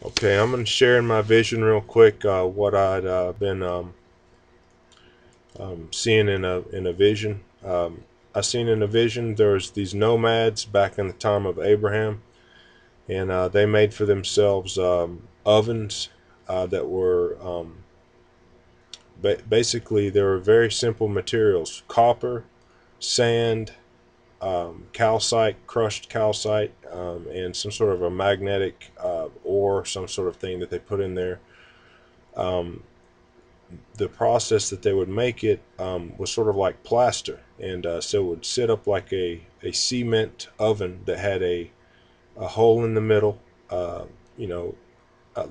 Okay, I'm going to share in my vision real quick what I'd been seeing in a vision. I seen in a vision there's these nomads back in the time of Abraham, and they made for themselves ovens that were basically they were very simple materials: copper, sand, calcite, crushed calcite, and some sort of a magnetic ore, some sort of thing that they put in there. Um, the process that they would make it was sort of like plaster, and so it would sit up like a cement oven that had a hole in the middle. Uh, you know,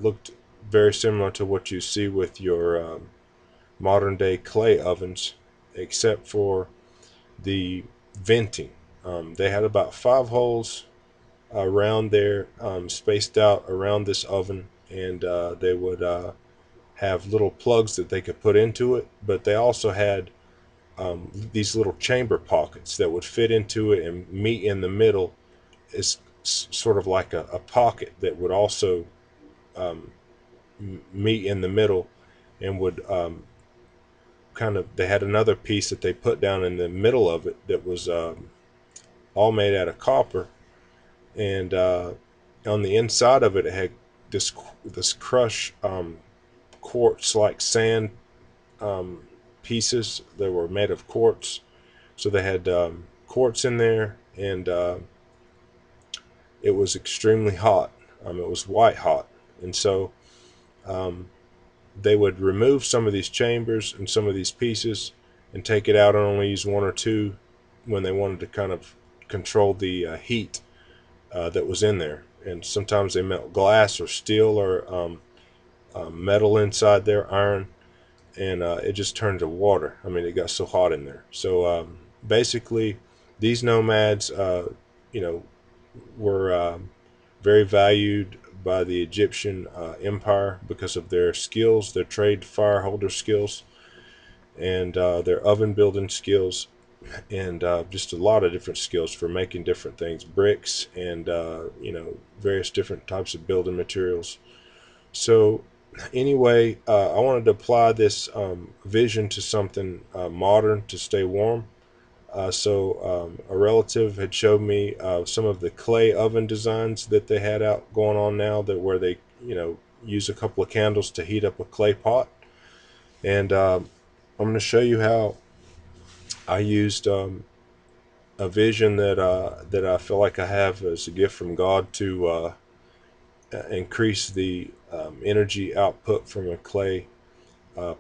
looked very similar to what you see with your modern day clay ovens, except for the venting. They had about 5 holes around there, spaced out around this oven, and they would have little plugs that they could put into it, but they also had these little chamber pockets that would fit into it and meet in the middle is sort of like a pocket that would also um, meet in the middle and would kind of, they had another piece that they put down in the middle of it that was all made out of copper, and on the inside of it, it had this crushed quartz like sand um, pieces that were made of quartz. So they had quartz in there, and it was extremely hot. It was white hot, and so um, they would remove some of these chambers and some of these pieces and take it out and only use one or two when they wanted to kind of control the heat that was in there. And sometimes they melt glass or steel or metal inside there, iron, and it just turned to water. I mean, it got so hot in there. So basically, these nomads, you know, were very valued by the Egyptian empire because of their skills, their trade fire holder skills, and their oven building skills, and just a lot of different skills for making different things, bricks, and various different types of building materials. So anyway, I wanted to apply this vision to something modern to stay warm. So a relative had showed me some of the clay oven designs that they had out going on now, that where they use a couple of candles to heat up a clay pot, and I'm going to show you how I used a vision that I feel like I have as a gift from God to increase the energy output from a clay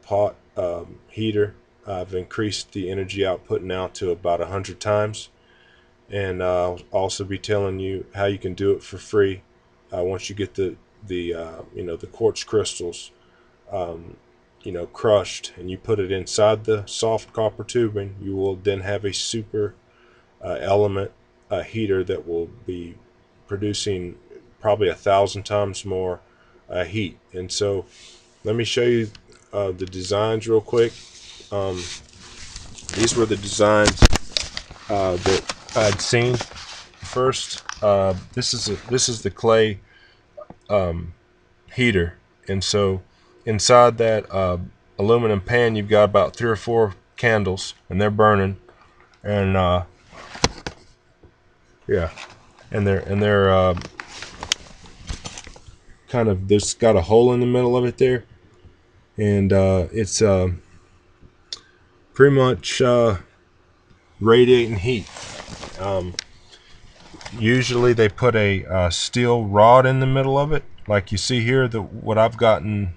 pot heater. I've increased the energy output now to about 100 times, and I'll also be telling you how you can do it for free once you get the quartz crystals crushed, and you put it inside the soft copper tubing. You will then have a super element heater that will be producing probably 1,000 times more heat. And so let me show you the designs real quick. Um, these were the designs that I'd seen first. This is the clay heater, and so inside that aluminum pan, you've got about 3 or 4 candles, and they're burning, and yeah, and they're kind of, there's got a hole in the middle of it there, and it's pretty much radiating heat. Um, Usually they put a steel rod in the middle of it, like you see here. What I've gotten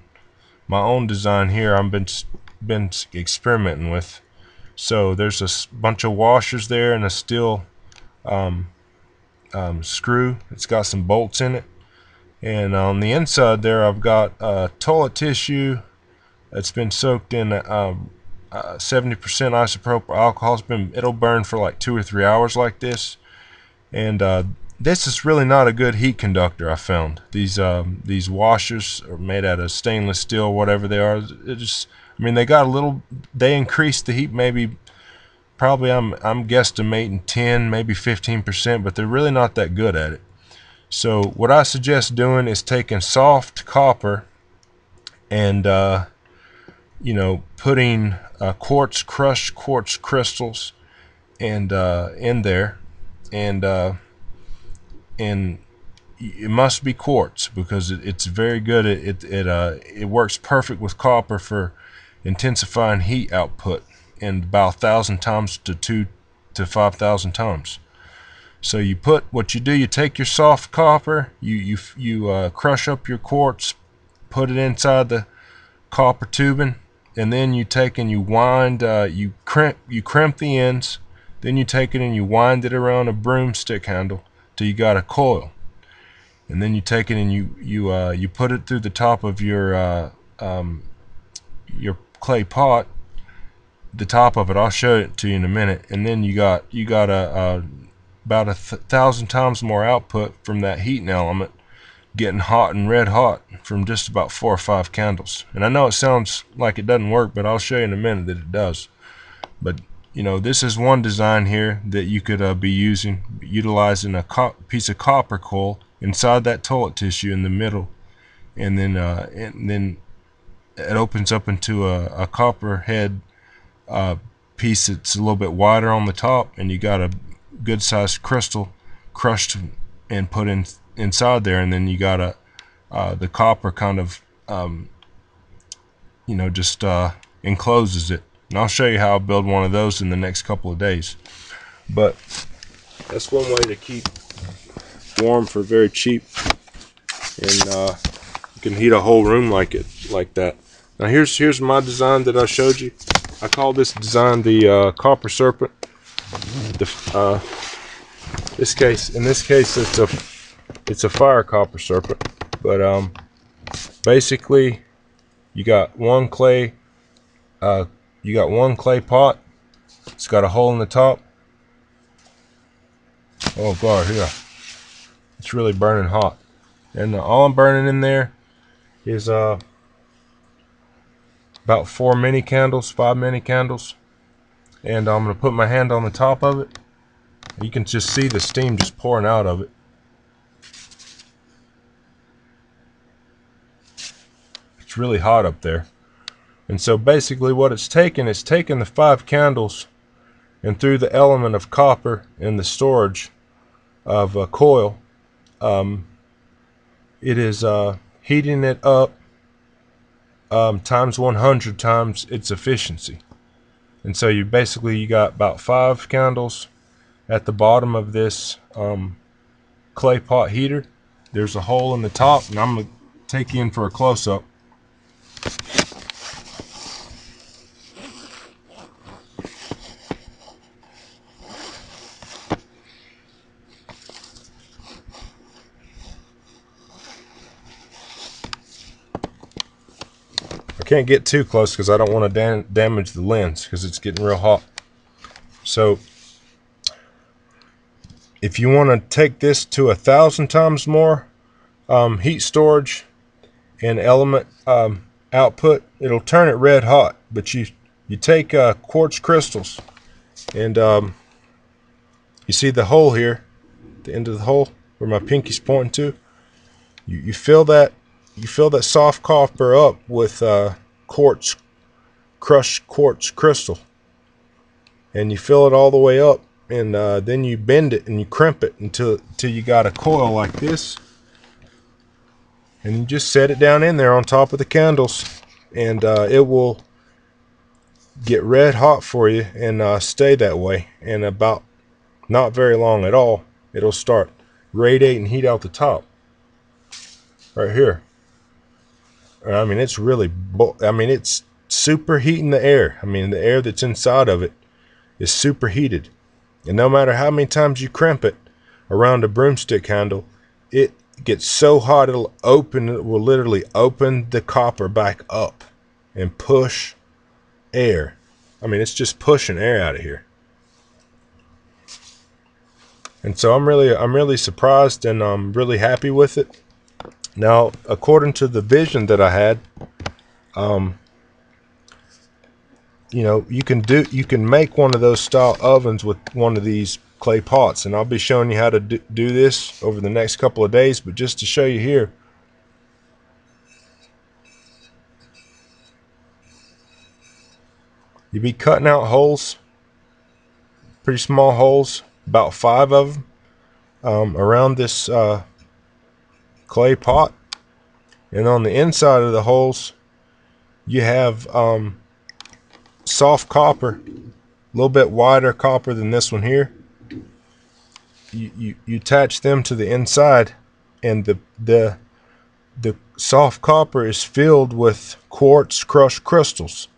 my own design here, I've been experimenting with. So there's a bunch of washers there and a steel um, screw. It's got some bolts in it, and on the inside there, I've got toilet tissue that's been soaked in 70% isopropyl alcohol. It'll burn for like 2 or 3 hours like this, and this is really not a good heat conductor. I found these washers are made out of stainless steel, whatever they are. I mean, they increase the heat, maybe, probably, I'm guesstimating 10, maybe 15%, but they're really not that good at it. So what I suggest doing is taking soft copper and putting crushed quartz crystals and in there, and it must be quartz because it's very good. It works perfect with copper for intensifying heat output, and about 1,000 times to 2 to 5,000 times. So you put what you do. You take your soft copper, you crush up your quartz, put it inside the copper tubing, and then you take and you wind, you crimp the ends. Then you take it and you wind it around a broomstick handle till you got a coil. And then you take it and you put it through the top of your clay pot, the top of it. I'll show it to you in a minute. And then you got about 1,000 times more output from that heating element, getting hot and red hot from just about 4 or 5 candles. And I know it sounds like it doesn't work, but I'll show you in a minute that it does. But this is one design here that you could be utilizing a piece of copper coil inside that toilet tissue in the middle, and then it opens up into a copper head piece that's a little bit wider on the top, and you got a good sized crystal crushed and put inside there, and then you got the copper kind of just encloses it. And I'll show you how I build one of those in the next couple of days. But that's one way to keep warm for very cheap, and you can heat a whole room like that. Now here's my design that I showed you. I call this design the copper serpent. In this case it's a fire copper serpent, but basically you got one clay pot. It's got a hole in the top. Oh god, yeah, it's really burning hot, and all I'm burning in there is about 5 mini candles, and I'm gonna put my hand on the top of it. You can just see the steam just pouring out of it. It's really hot up there. And so basically what it's taken the 5 candles, and through the element of copper in the storage of a coil, it is heating it up times 100 times its efficiency. And so you got about 5 candles at the bottom of this clay pot heater. There's a hole in the top, and I'm going to take you in for a close-up. I can't get too close because I don't want to damage the lens because it's getting real hot. So if you want to take this to 1,000 times more heat storage and element output, it'll turn it red hot. But you take quartz crystals, and you see the hole here, the end of the hole where my pinky's pointing to. You fill that soft copper up with crushed quartz crystal, and you fill it all the way up, and then you bend it and you crimp it until you got a coil like this, and you just set it down in there on top of the candles, and it will get red hot for you and stay that way. And about not very long at all, it'll start radiating heat out the top right here. I mean, it's really, it's superheating the air. I mean, the air that's inside of it is superheated. And no matter how many times you crimp it around a broomstick handle, it gets so hot it will literally open the copper back up and push air. I mean, it's just pushing air out of here. And so I'm really surprised, and I'm really happy with it. Now, according to the vision that I had, you can make one of those style ovens with one of these clay pots. And I'll be showing you how to do this over the next couple of days, but just to show you here, you'd be cutting out holes, pretty small holes, about 5 of them, around this clay pot. And on the inside of the holes, you have soft copper, a little bit wider copper than this one here. You attach them to the inside, and the soft copper is filled with quartz crushed crystals.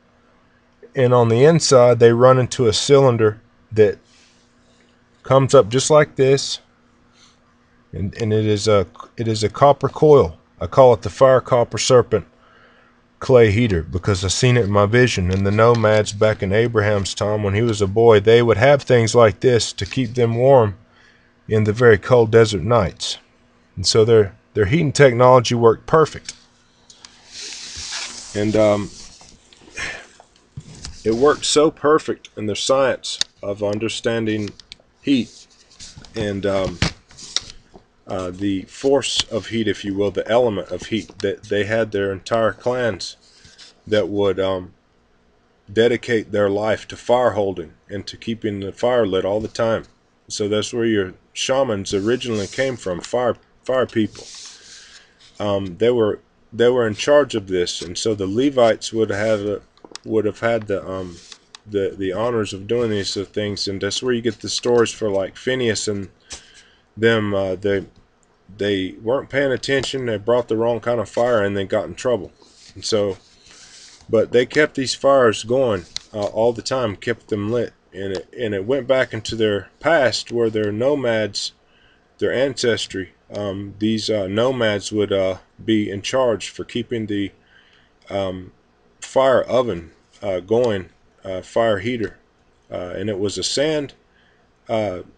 And on the inside, they run into a cylinder that comes up just like this, and it is a copper coil. I call it the fire copper serpent clay heater because I seen it in my vision. And the nomads back in Abraham's time, when he was a boy, they would have things like this to keep them warm in the very cold desert nights. And so their heating technology worked perfect. And it worked so perfect in their science of understanding heat and the force of heat, if you will, the element of heat, that they had their entire clans that would dedicate their life to fire holding and to keeping the fire lit all the time. So that's where your shamans originally came from, fire people. They were in charge of this, and so the Levites would have had the honors of doing these things, and that's where you get the stories for like Phineas and them. They weren't paying attention. They brought the wrong kind of fire, and they got in trouble. And so, but they kept these fires going all the time, kept them lit, and it went back into their past where their nomads, their ancestry. These nomads would be in charge for keeping the fire oven going, fire heater, and it was a sand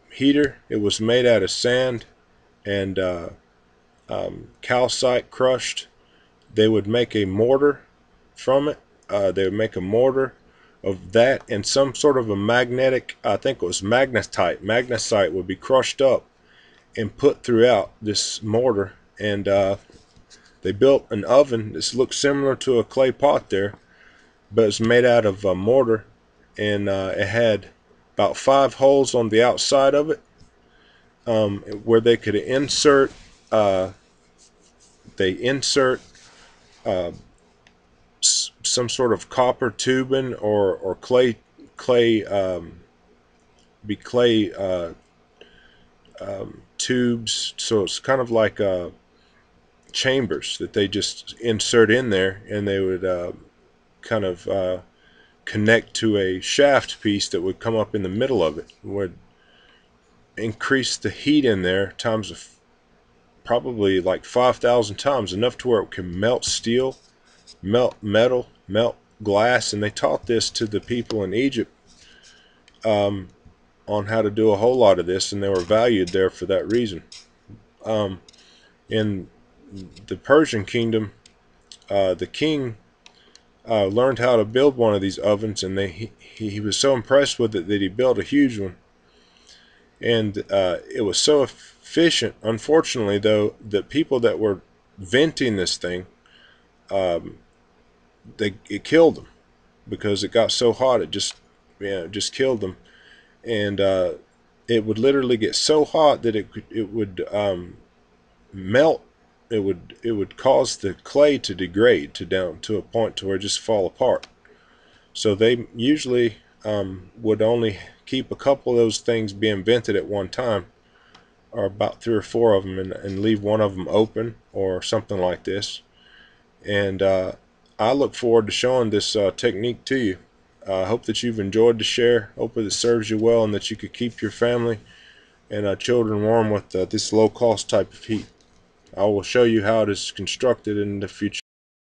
heater. It was made out of sand and calcite crushed. They would make a mortar from it. They would make a mortar of that and some sort of a magnetic, I think it was magnetite. Magnesite would be crushed up and put throughout this mortar, and they built an oven. This looks similar to a clay pot there, but it's made out of mortar, and it had about 5 holes on the outside of it, where they could insert some sort of copper tubing or clay tubes. So it's kind of like chambers that they just insert in there, and they would kind of connect to a shaft piece that would come up in the middle of it, would increase the heat in there times of probably like 5,000 times, enough to where it can melt steel, melt metal, melt glass. And they taught this to the people in Egypt on how to do a whole lot of this, and they were valued there for that reason. In the Persian kingdom, the king learned how to build one of these ovens, and he was so impressed with it that he built a huge one. And it was so efficient. Unfortunately, though, the people that were venting this thing, it killed them because it got so hot. It just killed them. And it would literally get so hot that it would melt. It would cause the clay to degrade down to a point to where it just fall apart. So they usually would only keep a couple of those things being vented at one time, or about 3 or 4 of them, and leave one of them open or something like this. And I look forward to showing this technique to you. I hope that you've enjoyed the share. Hope that it serves you well, and that you could keep your family and children warm with this low cost type of heat. I will show you how it is constructed in the future.